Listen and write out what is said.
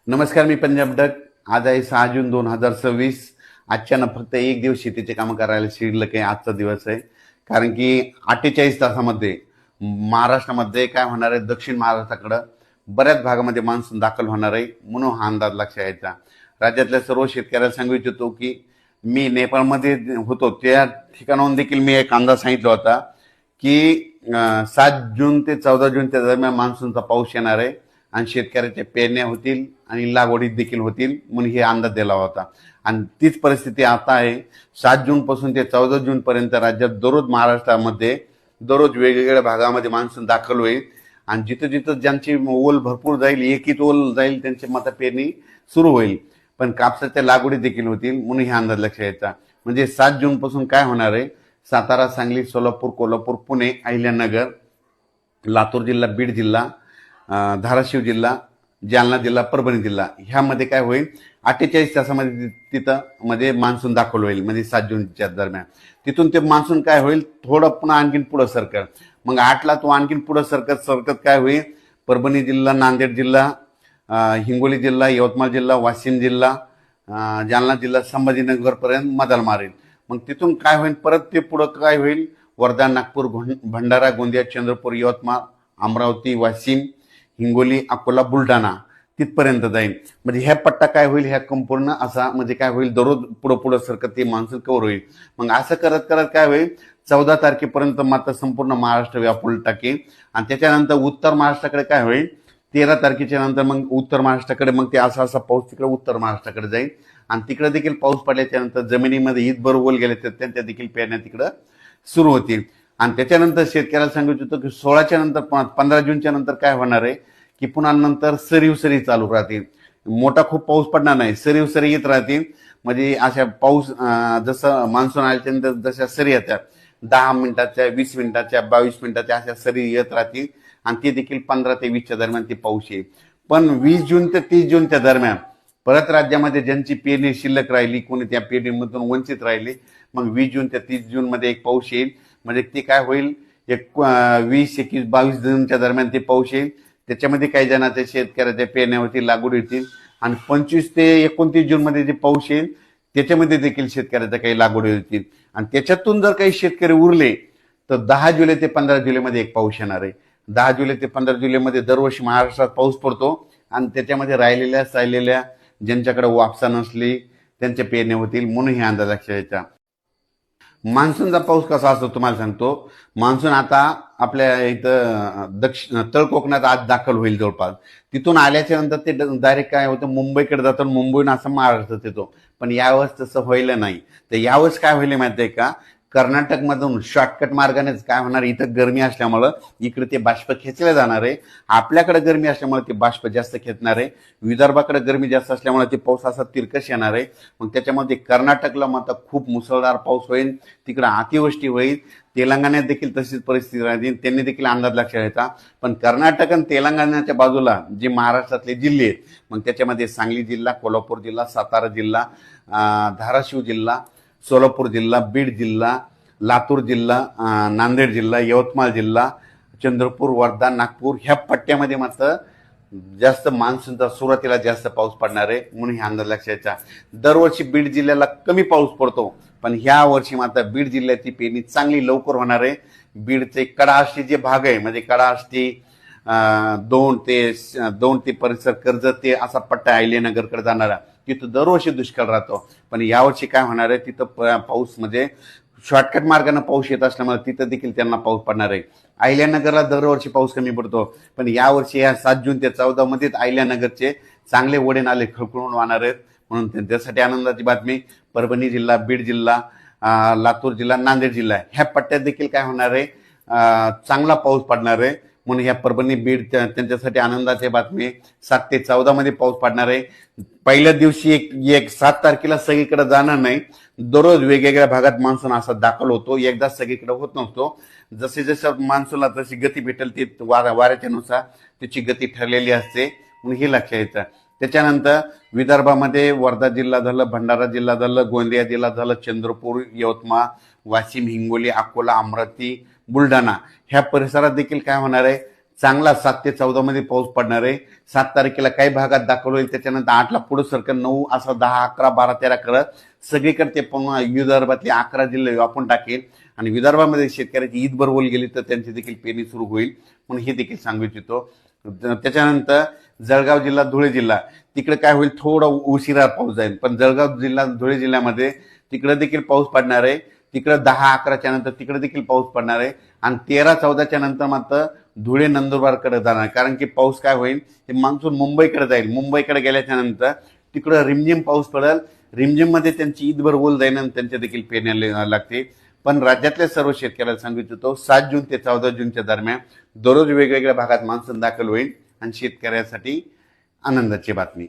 नमस्कार, मी पंजाब डक. आज आहे 6 जून 2026. अचानक फक्त एक दिवस शेतीचे कामं करायला शिल्लक आहे. आजचा दिवस आहे कारण की 48 तासामध्ये महाराष्ट्रामध्ये काय होणार आहे, दक्षिण महाराष्ट्राकडं बऱ्याच भागामध्ये मान्सून दाखल होणार आहे, म्हणून हा अंदाज लक्षात यायचा. राज्यातल्या सर्व शेतकऱ्याला सांगू इच्छितो की मी नेपाळमध्ये होतो त्या ठिकाणाहून देखील मी एक अंदाज सांगितला होता की 7 जून ते 14 जूनच्या दरम्यान मान्सूनचा पाऊस येणार आहे आणि शेतकऱ्याच्या पेरण्या होतील आणि लागवडीत देखील होतील, म्हणून हे अंदाज दिला होता. आणि तीच परिस्थिती आता आहे. 7 जून पासून ते 14 जून पर्यंत राज्यात दररोज महाराष्ट्रामध्ये दररोज वेगवेगळ्या भागामध्ये मान्सून दाखल होईल आणि जिथं जिथं ज्यांची ओल भरपूर जाईल, एकीच ओल जाईल, त्यांची माता पेरणी सुरू होईल. पण कापसाच्या लागवडी देखील होतील, म्हणून हे अंदाज लक्षात यायचा. म्हणजे 7 जून पासून काय होणार आहे, सातारा, सांगली, सोलापूर, कोल्हापूर, पुणे, अहिल्यानगर, लातूर जिल्हा, बीड जिल्हा, धाराशिव जिल्हा, जालना जिल्हा, परभणी जिल्हा ह्यामध्ये काय होईल, 48 तासामध्ये तिथं मध्ये मान्सून दाखल होईल. म्हणजे 7 जूनच्या दरम्यान तिथून ते मान्सून काय होईल, थोडं पुन्हा आणखीन पुढं सरकत. मग 8ला तो आणखीन पुढं सरकत सरकत काय होईल, परभणी जिल्हा, नांदेड जिल्हा, हिंगोली जिल्हा, यवतमाळ जिल्हा, वाशिम जिल्हा, जालना जिल्हा, संभाजीनगरपर्यंत मदाल मारेल. मग तिथून काय होईल, परत ते पुढं काय होईल, वर्धा, नागपूर, भंडारा, गोंदिया, चंद्रपूर, यवतमाळ, अमरावती, वाशिम, हिंगोली, अकोला, बुलढाणा तिथपर्यंत जाईल. म्हणजे ह्या पट्टा काय होईल, ह्या संपूर्ण असा म्हणजे काय होईल, दररोज पुढं पुढं सरकत ते मान्सून कव्हर होईल. मग असं करत करत काय होईल, 14 तारखेपर्यंत मात्र संपूर्ण महाराष्ट्र व्यापून टाकेल. आणि त्याच्यानंतर उत्तर महाराष्ट्राकडे काय होईल, 13 तारखेच्या नंतर मग उत्तर महाराष्ट्राकडे मग ते असा असा पाऊस तिकडे उत्तर महाराष्ट्राकडे जाईल. आणि तिकडे देखील पाऊस पडल्याच्या नंतर जमिनीमध्ये ईदभर ओल गेले तर त्यांच्या देखील पेरण्या तिकडं सुरू होतील. आणि त्याच्यानंतर शेतकऱ्याला सांगू इच्छितो की 16च्या नंतर 15 जूनच्या नंतर काय होणार आहे की पुन्हा नंतर सरीव सरी चालू राहतील. मोठा खूप पाऊस पडणार नाही, सरीव सरी येत राहतील. म्हणजे अशा पाऊस जसं मान्सून आल्याच्या नंतर जशा सरी येतात 10 मिनिटाच्या, 20 मिनिटाच्या, 22 मिनिटाच्या अशा सरी येत राहतील. आणि ते देखील 15 ते 20च्या दरम्यान ते पाऊस येईल. पण 20 जून ते 30 जूनच्या दरम्यान परत राज्यामध्ये ज्यांची पेरणी शिल्लक राहिली, कोणी त्या पेरणीमधून वंचित राहिली, मग 20 जून ते 30 जून मध्ये एक पाऊस येईल. म्हणजे ते काय होईल, 20, 21, 22 जूनच्या दरम्यान ते पाऊस येईल. त्याच्यामध्ये काही जणांच्या शेतकऱ्याच्या पेरण्या होतील, लागवडी होतील. आणि 25 ते 29 जून मध्ये जे पाऊस येईल त्याच्यामध्ये देखील शेतकऱ्याच्या काही लागवडी होतील. आणि त्याच्यातून जर काही शेतकरी उरले तर 10 जुलै ते 15 जुलैमध्ये एक पाऊस येणार आहे. 10 जुलै ते 15 जुलैमध्ये दरवर्षी महाराष्ट्रात पाऊस पडतो आणि त्याच्यामध्ये राहिलेल्या ज्यांच्याकडे वापसा नसली त्यांच्या पेरण्या होतील, म्हणून हे अंदाज लक्षात यायचा. मान्सूनचा पाऊस कसा असतो तुम्हाला सांगतो. मान्सून आता आपल्या इथं तळ कोकणात आज दाखल होईल जवळपास. तिथून आल्याच्या नंतर ते डायरेक्ट काय होतं, मुंबईकडे जातं, मुंबईहून असं महाराष्ट्रात येतो. पण यावेळेस तसं व्हायला नाही. तर यावेळेस काय होईल माहिती आहे का, कर्नाटकमधून शॉर्टकट मार्गानेच काय होणार, इथं गरमी असल्यामुळं इकडे ते बाष्प खेचले जाणार आहे. आपल्याकडे गरमी असल्यामुळे ते बाष्प जास्त खेचणार आहे. विदर्भाकडे गरमी जास्त असल्यामुळे ते पाऊस असा तिरकस येणार आहे. मग त्याच्यामध्ये कर्नाटकला मात्र खूप मुसळधार पाऊस होईल, तिकडे अतिवृष्टी होईल. तेलंगणात देखील तशीच परिस्थिती राहतील, त्यांनी देखील अंदाज लक्षात घ्यायचा. पण कर्नाटक आणि तेलंगणाच्या बाजूला जे महाराष्ट्रातले जिल्हे आहेत, मग त्याच्यामध्ये सांगली जिल्हा, कोल्हापूर जिल्हा, सातारा जिल्हा, धाराशिव जिल्हा, सोलापूर जिल्हा, बीड जिल्हा, लातूर जिल्हा, नांदेड जिल्हा, यवतमाळ जिल्हा, चंद्रपूर, वर्धा, नागपूर ह्या पट्ट्यामध्ये मात्र जास्त मान्सूनचा सुरुवातीला जास्त पाऊस पडणार आहे, म्हणून हे अंदाज लक्षात यायचा. दरवर्षी बीड जिल्ह्याला कमी पाऊस पडतो, पण ह्या वर्षी मात्र बीड जिल्ह्याची पेरणी चांगली लवकर होणार आहे. बीडचे कडाष्टी जे भाग आहे, म्हणजे कडाष्टी, दोन ते परिसर, कर्जत ते असा पट्टा अहिल्यानगरकडे जाणारा, तिथं दरवर्षी दुष्काळ राहतो. पण यावर्षी काय होणार आहे, तिथं पाऊस म्हणजे शॉर्टकट मार्गाने पाऊस येत असल्यामुळे तिथं देखील त्यांना पाऊस पडणार आहे. अहिल्यानगरला दरवर्षी पाऊस कमी पडतो, पण यावर्षी या 7 जून ते 14 मध्येच अहिल्यानगरचे चांगले वडे नाले खळखळून वाहणार आहेत. म्हणून त्यांच्यासाठी आनंदाची बातमी. परभणी जिल्हा, बीड जिल्हा, लातूर जिल्हा, नांदेड जिल्हा ह्या पट्ट्यात देखील काय होणार आहे, चांगला पाऊस पडणार आहे. म्हणून ह्या परभणी, बीड त्यांच्यासाठी आनंदाची बातमी. 7 ते 14 मध्ये पाऊस पडणार आहे. पहिल्या दिवशी एक 7 तारखेला सगळीकडे जाणार नाही, दररोज वेगवेगळ्या भागात मान्सून असा दाखल होतो, एकदा सगळीकडे होत नसतो. जसे जसं मान्सूनला जशी गती भेटेल ती वाऱ्याच्या नुसार त्याची गती ठरलेली असते, म्हणून हे लक्षात येतं. त्याच्यानंतर विदर्भामध्ये वर्धा जिल्हा झालं, भंडारा जिल्हा झालं, गोंदिया जिल्हा झालं, चंद्रपूर, यवतमाळ, वाशिम, हिंगोली, अकोला, अमरावती, बुलढाणा ह्या परिसरात देखील काय होणार आहे, चांगला 7 ते 14 मध्ये पाऊस पडणार आहे. 7 तारखेला काही भागात दाखल होईल, त्याच्यानंतर 8ला पुढे सरकन 9 असा 10, 11, 12, 13 करत सगळीकडे ते पुन्हा विदर्भातले 11 जिल्हे व्यापून टाकेल आणि विदर्भामध्ये शेतकऱ्याची ईद बरोबर गेली तर त्यांची देखील पेरणी सुरू होईल म्हणून हे देखील सांगू इच्छितो. त्याच्यानंतर जळगाव जिल्हा, धुळे जिल्हा तिकडे काय होईल, थोडा उशिरा पाऊस जाईल, पण जळगाव जिल्हा, धुळे जिल्ह्यामध्ये तिकडे देखील पाऊस पडणार आहे. तिकडे 10, 11च्या नंतर तिकडे देखील पाऊस पडणार आहे आणि 13, 14च्या नंतर मात्र धुळे, नंदुरबारकडे जाणार, कारण की पाऊस काय होईल, हे मान्सून मुंबईकडे जाईल. मुंबईकडे गेल्याच्या नंतर तिकडं रिमझिम पाऊस पडेल. रिमझिम मध्ये त्यांची ईदभर ओल जाईल आणि त्यांच्या देखील पेरण्या लागते. पण राज्यातल्या सर्व शेतकऱ्याला सांगू इच्छितो 7 जून ते 14 जूनच्या दरम्यान दररोज वेगवेगळ्या भागात मान्सून दाखल होईल आणि शेतकऱ्यासाठी आनंदाची बातमी.